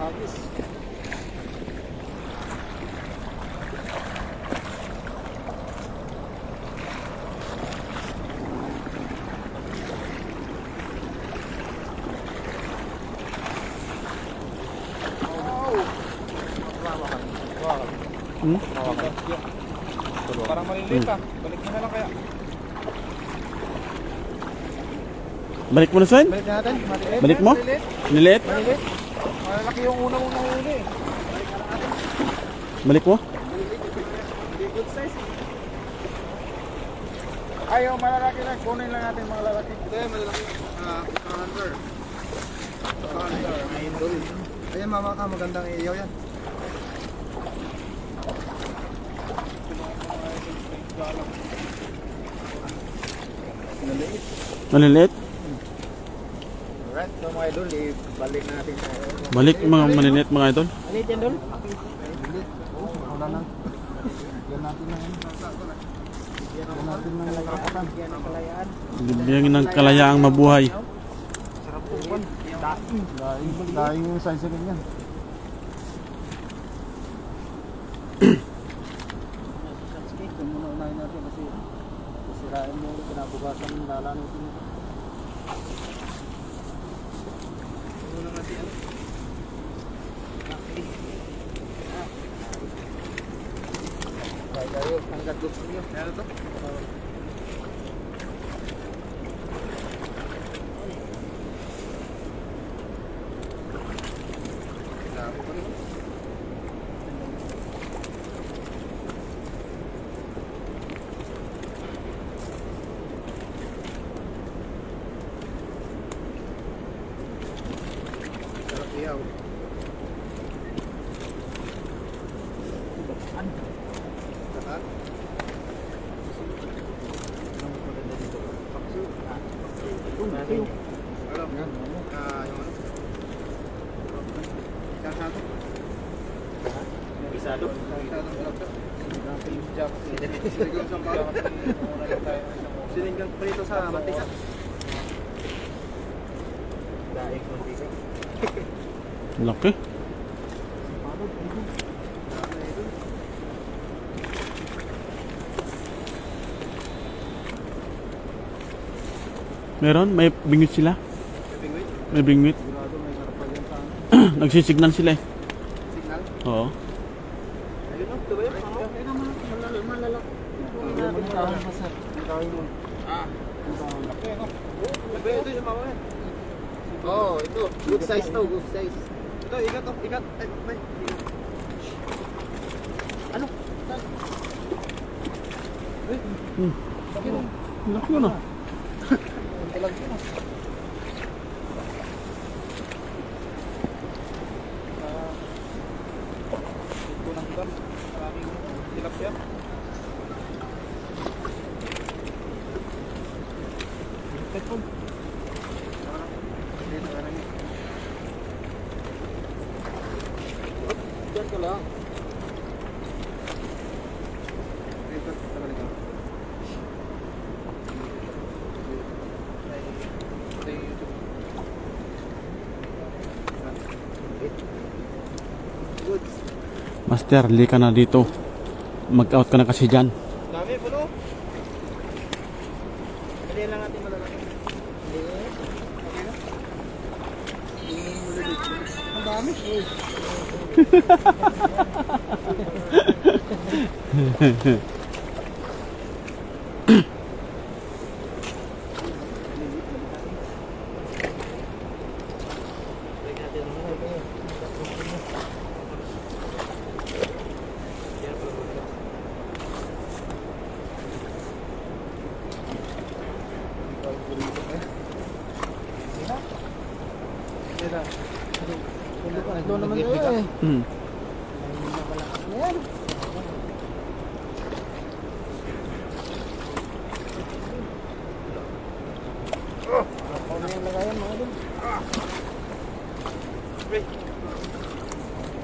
hagis. Parang maliliit ah. Balik mo na lang kaya. Balik mo na, Sven? Balik natin. Balik mo? Maliliit? Maliliit. Malaki yung unang-unang huli. Balik mo? Hindi good size. Ayaw, malalaki lang. Kunin lang natin mga lalaki. Hindi, malalaki. Hunter. Hunter. Ayan mama ka, magandang iyaw yan. Maliliit? Alright, so mga idol, ibalik natin sa Balik mga maliliit mga idol. Alit yan doon? Wala na. Yan natin na yun. Yan natin ng layaan. Yan ang kalayaan. Bibigyan ng kalayaang mabuhay. Sarap po pan. Daing yung size rin yan. Unahin natin kasi sisirain mo yung kinabukasan ng lalang ito. Muna natin ano? Tayo, hanggat gusto niyo. Ano to? Iyaw. Lahat. Isado? Sininggang prito sa mantika. Daig mantika. Laki. Meron? May bingwit sila? May bingwit? Nagsisignal sila eh. Signal? Oo. Ayun o, ito ba yun? Ayun naman, malalak. Ah. Ito yung mama yan. Oo, ito. Good size to, good size. Ito, ikat to, ikat. Ay, may. Ano? Laki yun ah. Ito lang yun ah. Ito lang ikan. Maraming tilapia. Ito. Diyan ka lang. Ito, tabalik ka. Ito yung YouTube. Good. Master, li ka na dito. Mag-out ka na kasi dyan. Dami, puno. Pwede lang natin malalaki. Ang dami. Ito naman eh. Ayan. Ako na yung lagayan mga dun.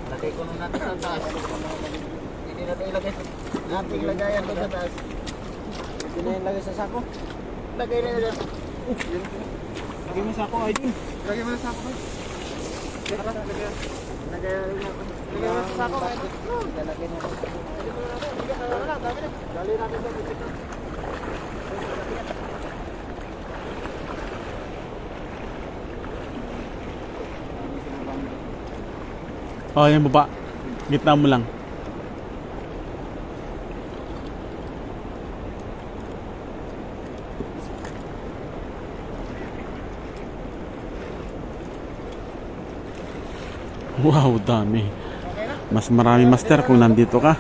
Lagay ko nung natin sa taas. Hindi natin ilagay. Nating lagayan doon sa taas. Hindi na yung lagay sa sako. Lagay na yun. Lagay mo sa sako ay din. Lagay mo na sa sako. Oh, yung baba. Gitna mo lang. Wow, dami. Mas marami master kung nandito ka.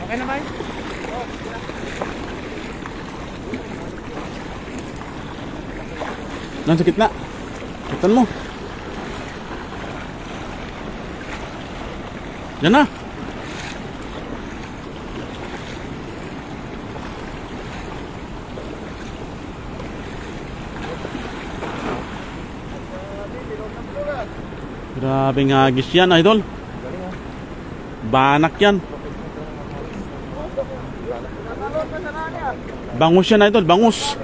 Okay na ba? Nasa gitna. Kitan mo. Yan na. Grabe nga agis yan, idol. Banak yan. Bangus yan, idol. Bangus.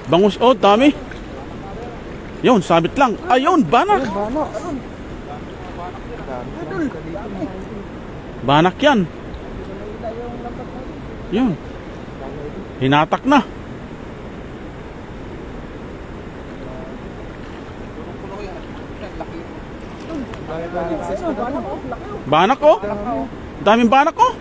Bangus. Oh, dami. Yun, sabit lang. Ayun, banak. Banak yan. Yun. Hinatak na. Banak oh. Daming banak oh.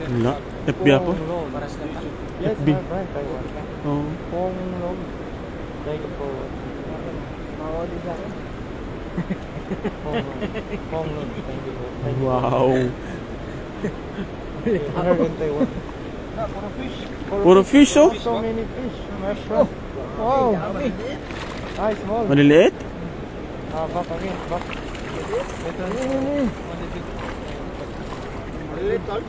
Wala. FB ako. FB. Oh. Wow. Puro fish oh. So many fish. Wow. Nice small. Maliliit? Back again. Back. Maliliit tol.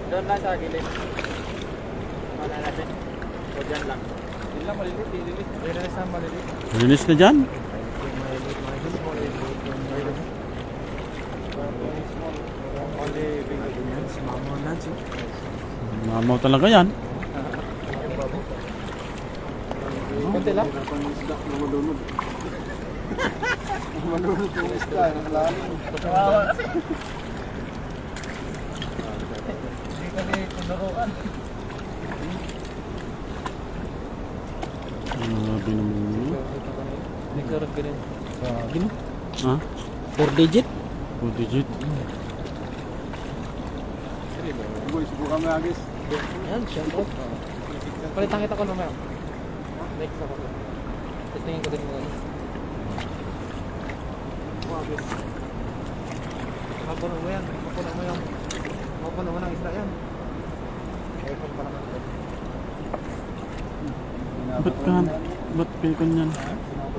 Doon lang sa gilid. Wala natin. O dyan lang. Hindi lang maliliit. Hindi na sa maliliit. Malinis na dyan? Mamaw talaga yan. Kunti lang. Manunod yung isda. Nalalim. Hindi kasi kundaruan. Grabe naman yun. Nagkarag ka rin. Grabe no? Ha? 4 digit? 4 digit. Boy, subukan mo agis. Yan, syempre. Palitan kita ko naman. Next ako. Testingin ko din mo. Agis. Mapuno mo yan. Mapuno mo yan. Mapuno mo ng isla yan. Ipon pa naman ito. Ba't pilkon yan?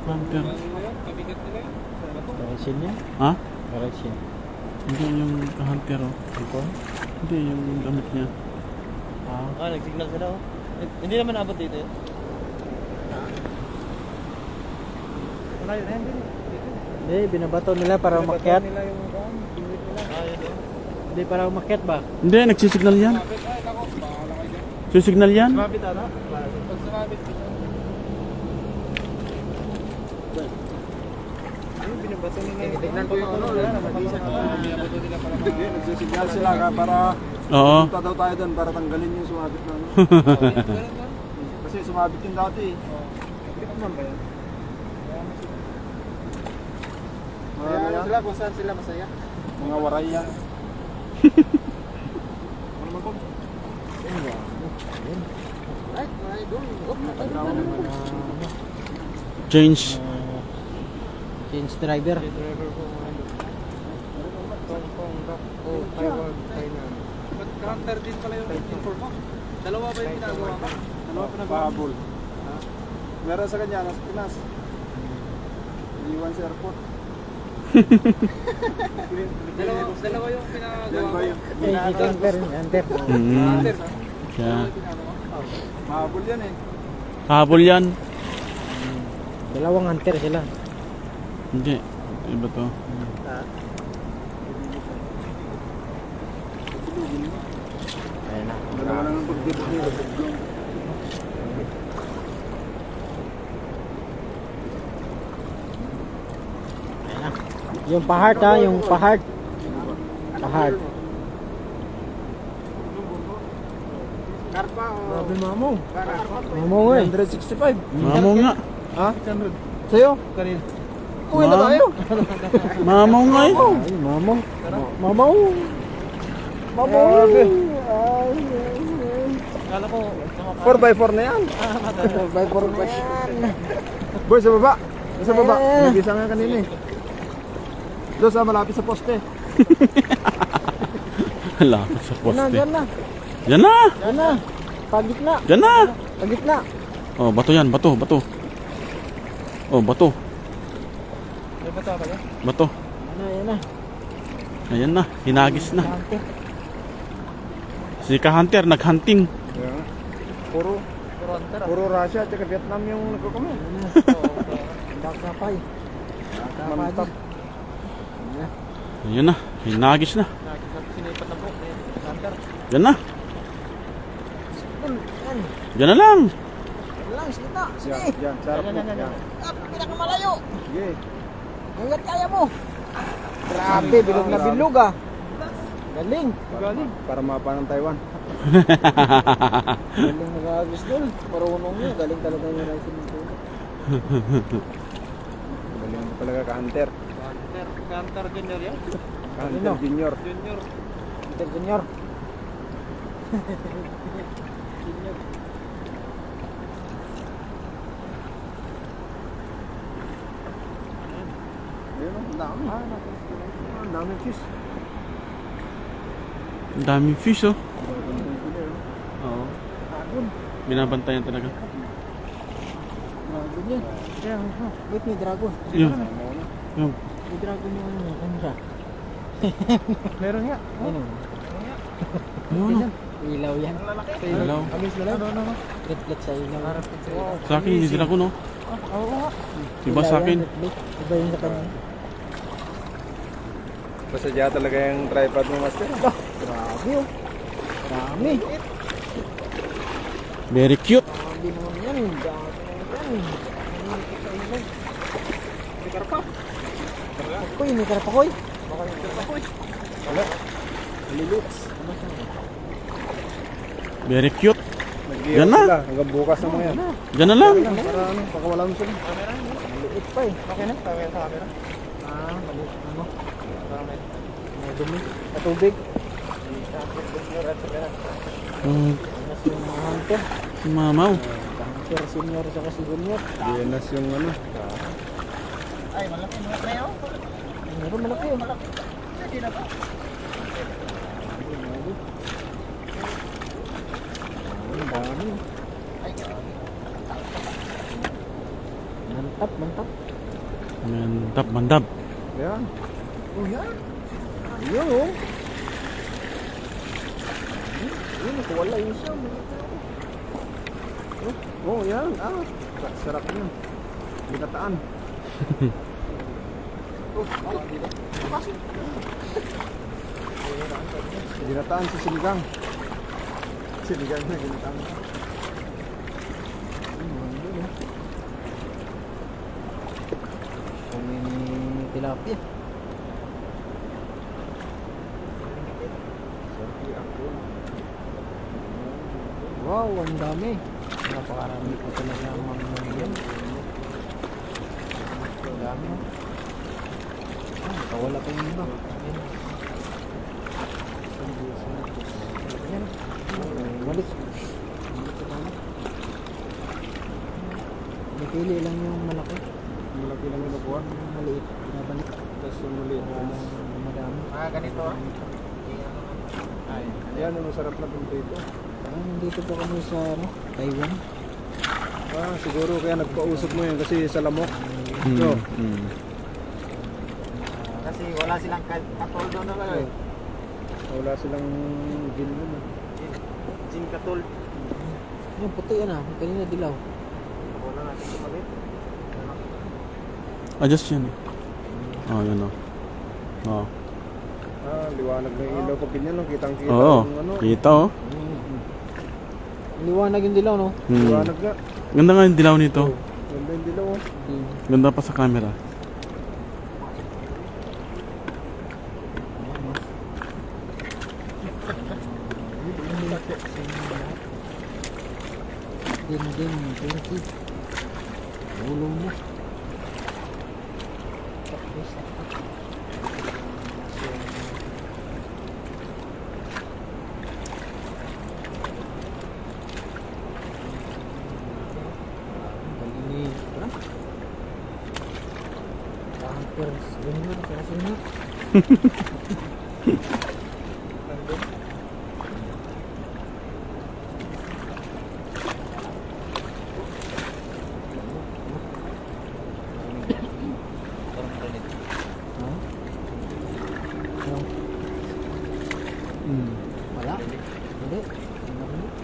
Hunter. Correction niya? Ha? Correction. Hindi yung hunter oh. Ipon? Hindi yung damit niya. Nagsignal sila oh. Hindi naman abot dito yun. Wala yun, hindi, binabato nila para umakyat. Hindi, para umakyat ba? Hindi, nagsisignal yan. Sisignal yan? Sumabit ano? Pag sumabit binabato nila yung tignan ko yung ano, binabato nila para nagsisignal sila para Oo. punta daw tayo doon para tanggalin yung sumabit na ano. Kasi sumabit yung dati eh. Hindi ko naman ba yan? Kaya sila kung saan sila masaya? Mga waray yan. Ano naman po? Right, waray doon. Change. Change driver. Driver po mga hunter din pala yung inform mo. Dalawa ba yung ginagawa mo? Dalawa pa nagpahabol. Meron sa kanya, nasa Pinas. Iwan sa airport. Dalawa yung pinagawa mo. Hunter. Mm. Yeah. Mahabol yan eh. Habol yan. Dalawang hunter sila. Hindi. Iba to. Ayun na. Dalawa lang ang pagdibog. Yung pa-heart ha, yung pa-heart. Pa-heart. Karpa o... Grabe mamong. Mamong eh. 165. Mamaw nga. Ha? Sa'yo? Kanin. Uwi na tayo. Mamaw nga eh. Ay, mamong. Mamaw. Mamaw. Kala ko 4x4 na yan. 4x4 pa yan. Boy, sa baba. Sa baba. Nagisa nga kanina eh. Doon sa malapit sa poste. Malapit sa poste. Diyan na. Yan na. Diyan na. Pagitna. Yan na. Pagitna. Oh, bato yan. Bato. Bato. Oh, bato. May bata ba yan? Bato. Ayan na. Ayan na. Hinagis na. Hunter. Si Ka-Hunter nag-hunting. Yeah. Puro Russia at Vietnam yung nagkukumo. Dakapay. Mantap. Ayan na. Hinagis na. Sinipat na po. Hunter. Yan na. Yan. Yan na lang. Yan lang, silita. Sige. Yan, sarap po. Yan. Pinakamalayo. Sige. Hanggat kaya mo. Grabe, bilog na bilog ah. Galing. Galing. Para mapa ng Taiwan. Galing nag-agos doon. Marunong nyo. Galing talaga yung rifle nito. Galing talaga ka-hunter. Hunter junior yan? Hunter junior. Hunter junior. Ayun, ang dami. Ang dami fish. Ang daming fish oh. Oo. Binabantayan talaga. Dragon yan. Wait, may dragon. Yun. Yun. May dragon yung ano siya. Meron nga. Ano? Ayun. Ilaw yan. Hello. Amis na lang. Reflect sa ilaw. Sa akin, hindi sila ko no. Oo nga. Iba sa akin. Iba yung sa kanya. Pasadya talaga yung tripod mo, master. Grabe oh. Marami. Very cute. Grabe naman yan. Dami naman yan. May karpa. Koy, may karapakoy. Baka yung karpa ko eh. Wala. Malilits. Very cute. Yan na. Hanggang bukas na mo yan. Yan na lang. Para ano, baka wala mo sila. Maliit pa eh. Okay na? Tama yan sa camera. Maliit. Ano? Para may Dumi. Katubig. Mas yung mga hunter. Si Mamaw. Hunter senior sa kasi junior. Dienas yung ano. Ay, malaki na yun. Meron malaki yun. Hindi na ba? Ang dami. Mantap, mantap. Mandap, mandap. Yan. Oh, yan. Ayun, oh. Ayun, wala yun siya. Oh, yan. Sarap yun. Binataan. Binataan sa sinigang. Sinigang na binataan. May tilapia. Wow, ang dami. Napakarami po talaga ang mga yan. Ang dami. Nakawala pa yung iba. Ayan. Walis. Napili lang yung malaki. Malaki lang yung nakuha. Maliit. Pinabalik. Tapos yung maliit. Madami. Ganito. Yan, ano, sarap na dito. Nandito po kami sa Taiwan. Siguro kaya nagpausap mo yun kasi sa lamok. No? Kasi wala silang katol doon na kayo. Wala silang gin nun. Jing katol. Yung puti yan kanina dilaw. Wala natin sumalit. Adjust yan eh. Oh, yun o. Oh. Liwanag na yung ilaw ko ganyan, no? Kitang-kita Oo, yung ano. kita oh. Liwanag yung dilaw, no? Liwanag nga. Ganda nga yung dilaw nito. Ganda yung dilaw, oh. Ganda pa sa camera. Din, pinky. Ulo mo. Wala? Hindi.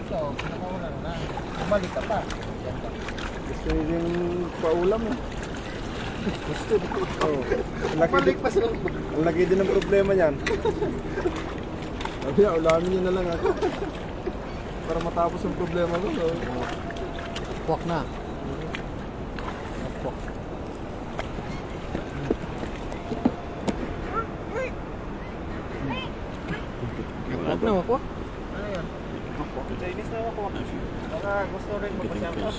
Ikaw, pinakawala na. Bumalik ka pa. Gusto yung paulam, eh. Gusto. Oh. Ang laki din ng problema niyan. Sabi, ulamin niyo na lang ako. Para matapos ang problema ko. So. Kwak na. Kwak. Kwak na, kwak. Ano yan? Chinese na kwak. Baka gusto rin magpasyampas.